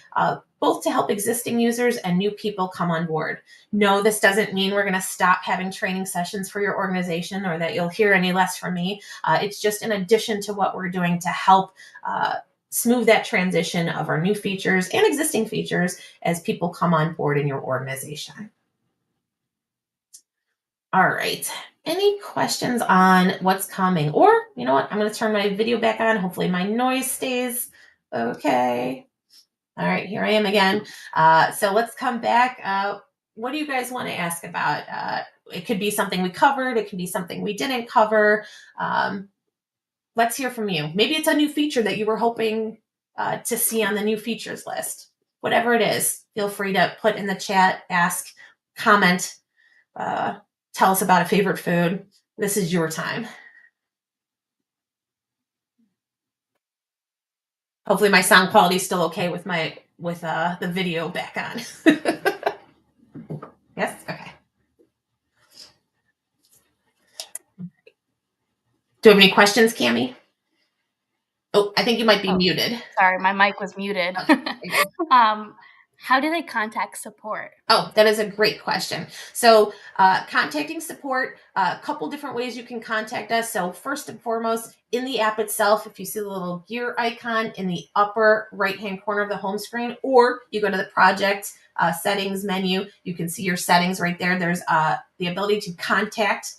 [SPEAKER 3] both to help existing users and new people come on board. No, this doesn't mean we're going to stop having training sessions for your organization or that you'll hear any less from me. It's just in addition to what we're doing to help smooth that transition of our new features and existing features as people come on board in your organization. All right. Any questions on what's coming? Or, you know what? I'm going to turn my video back on. Hopefully my noise stays okay. All right, here I am again. So let's come back. What do you guys want to ask about? It could be something we covered. It could be something we didn't cover. Let's hear from you. Maybe it's a new feature that you were hoping to see on the new features list. Whatever it is, feel free to put in the chat, ask, comment, tell us about a favorite food. This is your time. Hopefully my sound quality is still okay with the video back on. Yes? Okay. Do you have any questions, Cami? Oh, I think you might be muted.
[SPEAKER 2] Sorry, my mic was muted. How do they contact support?
[SPEAKER 3] Oh, that is a great question. So contacting support, a couple different ways you can contact us. So first and foremost, in the app itself, if you see the little gear icon in the upper right-hand corner of the home screen, or you go to the project settings menu, you can see your settings right there. There's the ability to contact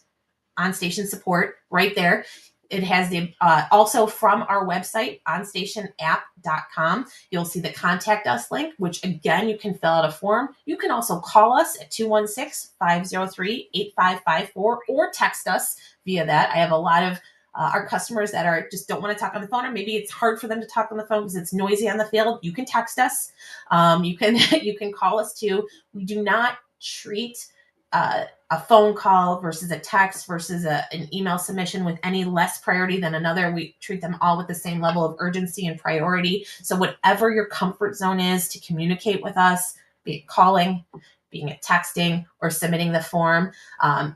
[SPEAKER 3] OnStation support right there. It has the also from our website, onstationapp.com, you'll see the contact us link, which again, you can fill out a form. You can also call us at 216-503-8554 or text us via that. I have a lot of our customers that just don't want to talk on the phone, or maybe it's hard for them to talk on the phone because it's noisy on the field. You can text us. You can call us too. We do not treat a phone call versus a text versus an email submission with any less priority than another. We treat them all with the same level of urgency and priority. So whatever your comfort zone is to communicate with us, be it calling, being it texting, or submitting the form,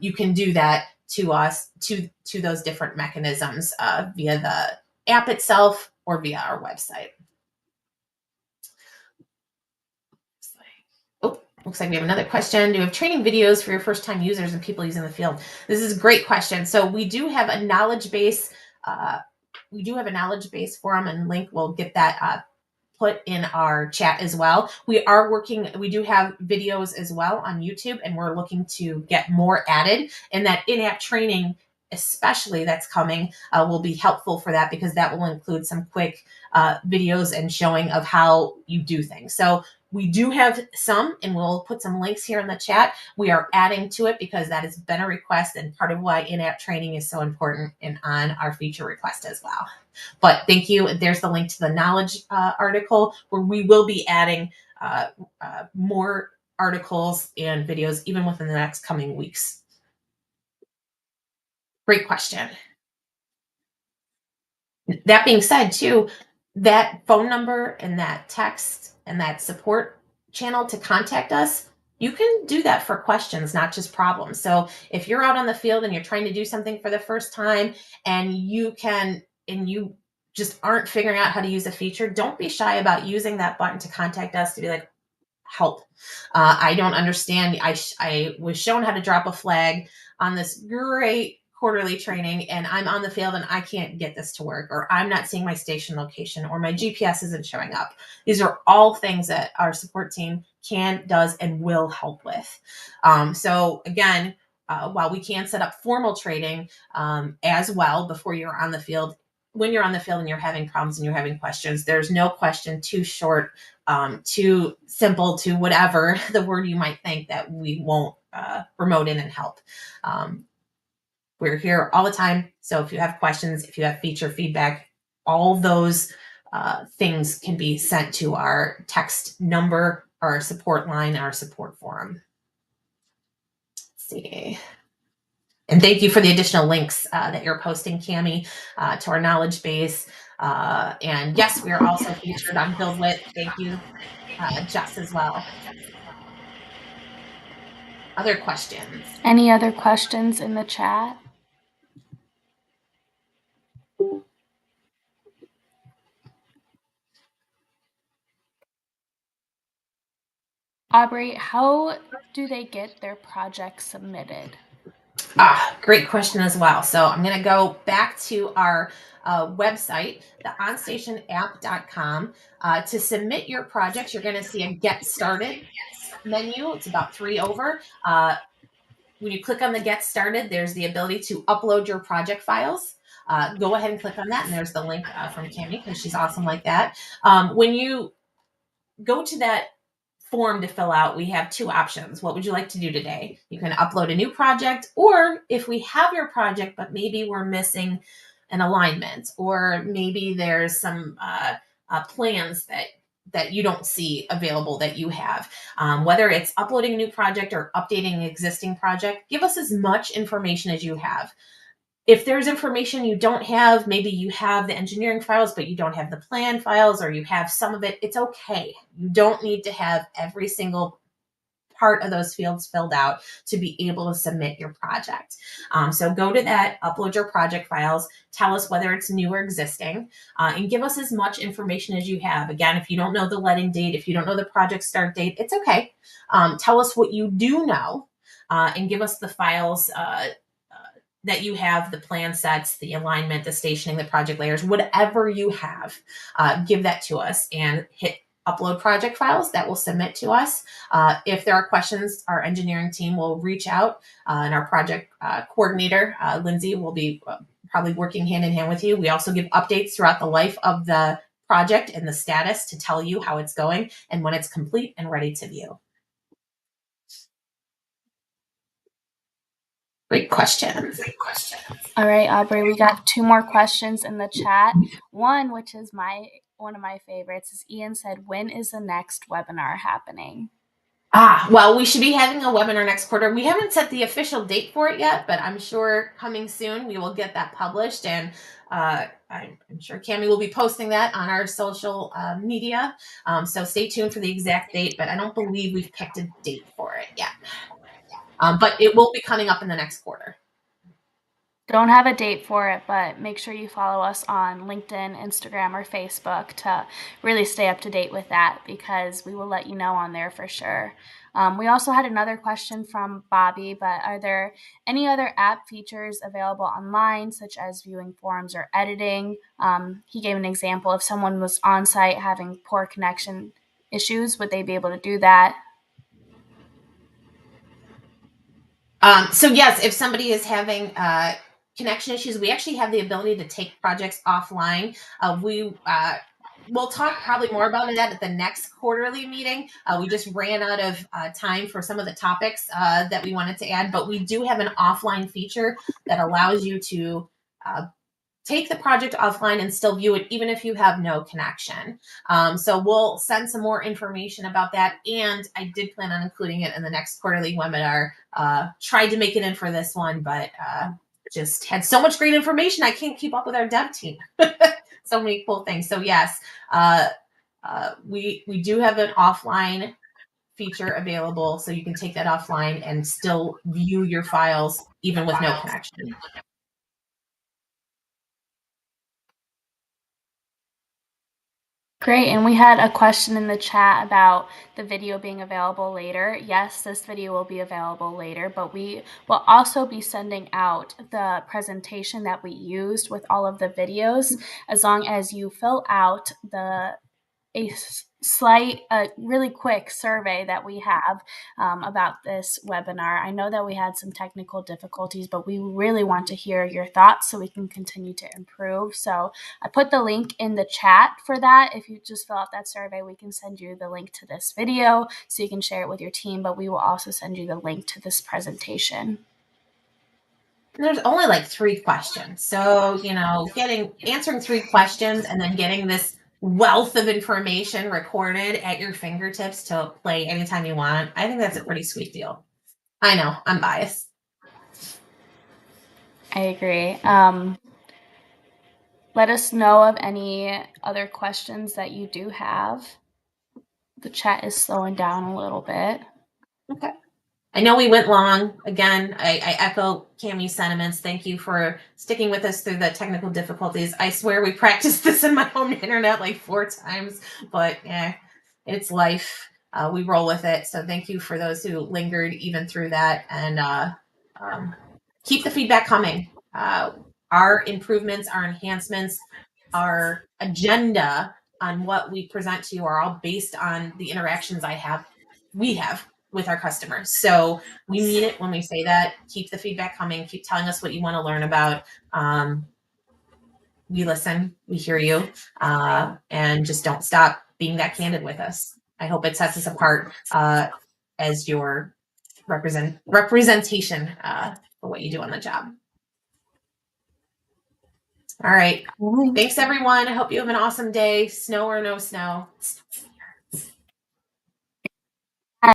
[SPEAKER 3] you can do that to us, to those different mechanisms via the app itself or via our website. Looks like we have another question. Do you have training videos for your first-time users and people using the field? This is a great question. So we do have a knowledge base. We do have a knowledge base forum and link. We'll get that put in our chat as well. We do have videos as well on YouTube, and we're looking to get more added. And that in-app training, especially that's coming, will be helpful for that, because that will include some quick videos and showing of how you do things. So we do have some, and we'll put some links here in the chat. We are adding to it because that has been a request, and part of why in-app training is so important and on our feature request as well. But thank you. There's the link to the knowledge article where we will be adding more articles and videos even within the next coming weeks. Great question. That being said, too, that phone number and that text and that support channel to contact us, you can do that for questions, not just problems. So if you're out on the field and you're trying to do something for the first time and you just aren't figuring out how to use a feature, don't be shy about using that button to contact us to be like, help. I don't understand. I was shown how to drop a flag on this great quarterly training, and I'm on the field and I can't get this to work, or I'm not seeing my station location, or my GPS isn't showing up. These are all things that our support team can, does, and will help with. So again, while we can set up formal training as well before you're on the field, when you're on the field and you're having problems and you're having questions, there's no question too short, too simple, to whatever the word you might think, that we won't remote in and help. We're here all the time. So if you have questions, if you have feature feedback, all those things can be sent to our text number, our support line, our support forum. Let's see. And thank you for the additional links that you're posting, Cami, to our knowledge base. And yes, we are also featured on BuildWit. Thank you, Jess, as well. Other questions?
[SPEAKER 2] Any other questions in the chat? Aubrey, how do they get their projects submitted?
[SPEAKER 3] Great question as well. So I'm going to go back to our website, the onstationapp.com. To submit your projects, you're going to see a Get Started menu. It's about 3 over. When you click on the Get Started, there's the ability to upload your project files. Go ahead and click on that, and there's the link from Cami, because she's awesome like that. When you go to that form to fill out, we have 2 options. What would you like to do today? You can upload a new project, or if we have your project, but maybe we're missing an alignment, or maybe there's some plans that you don't see available that you have. Whether it's uploading a new project or updating an existing project, give us as much information as you have. If there's information you don't have, maybe you have the engineering files, but you don't have the plan files, or you have some of it, it's okay. You don't need to have every single part of those fields filled out to be able to submit your project. So go to that, upload your project files, tell us whether it's new or existing, and give us as much information as you have. Again, if you don't know the letting date, if you don't know the project start date, it's okay. Tell us what you do know, and give us the files that you have, the plan sets, the alignment, the stationing, the project layers, whatever you have, give that to us and hit upload project files. That will submit to us. If there are questions, our engineering team will reach out, and our project coordinator, Lindsay, will be probably working hand in hand with you. We also give updates throughout the life of the project and the status to tell you how it's going and when it's complete and ready to view. Great question.
[SPEAKER 2] All right, Aubrey, we got 2 more questions in the chat. One, which is one of my favorites, is Ian said, when is the next webinar happening?
[SPEAKER 3] Well, we should be having a webinar next quarter. We haven't set the official date for it yet, but I'm sure coming soon we will get that published, and I'm sure Cami will be posting that on our social media. So stay tuned for the exact date, but I don't believe we've picked a date for it yet. But it will be coming up in the next quarter.
[SPEAKER 2] Don't have a date for it, but make sure you follow us on LinkedIn, Instagram, or Facebook to really stay up to date with that, because we will let you know on there for sure. We also had another question from Bobby, but are there any other app features available online, such as viewing forums or editing? He gave an example. If someone was on site having poor connection issues, would they be able to do that?
[SPEAKER 3] So yes, if somebody is having connection issues, we actually have the ability to take projects offline. We'll talk probably more about that at the next quarterly meeting. We just ran out of time for some of the topics that we wanted to add, but we do have an offline feature that allows you to take the project offline and still view it even if you have no connection. So we'll send some more information about that, and I did plan on including it in the next quarterly webinar. Tried to make it in for this one, but just had so much great information I can't keep up with our dev team. So many cool things. So yes, we do have an offline feature available, so you can take that offline and still view your files even with no connection.
[SPEAKER 2] Great, and we had a question in the chat about the video being available later. Yes, this video will be available later, but we will also be sending out the presentation that we used with all of the videos, as long as you fill out a really quick survey that we have about this webinar. I know that we had some technical difficulties, but we really want to hear your thoughts so we can continue to improve. So I put the link in the chat for that. If you just fill out that survey, we can send you the link to this video so you can share it with your team, but we will also send you the link to this presentation.
[SPEAKER 3] There's only like 3 questions. So, answering 3 questions and then getting this wealth of information recorded at your fingertips to play anytime you want, I think that's a pretty sweet deal. I know, I'm biased.
[SPEAKER 2] I agree. Let us know of any other questions that you do have. The chat is slowing down a little bit.
[SPEAKER 3] Okay. I know we went long. Again, I echo Cammie's sentiments. Thank you for sticking with us through the technical difficulties. I swear we practiced this in my home internet like 4 times, but it's life. We roll with it. So thank you for those who lingered even through that, and keep the feedback coming. Our improvements, our enhancements, our agenda on what we present to you are all based on the interactions we have with our customers. So we mean it when we say that. Keep the feedback coming. Keep telling us what you want to learn about. We listen, we hear you, and just don't stop being that candid with us. I hope it sets us apart as your representation for what you do on the job. All right. Thanks, everyone. I hope you have an awesome day, snow or no snow.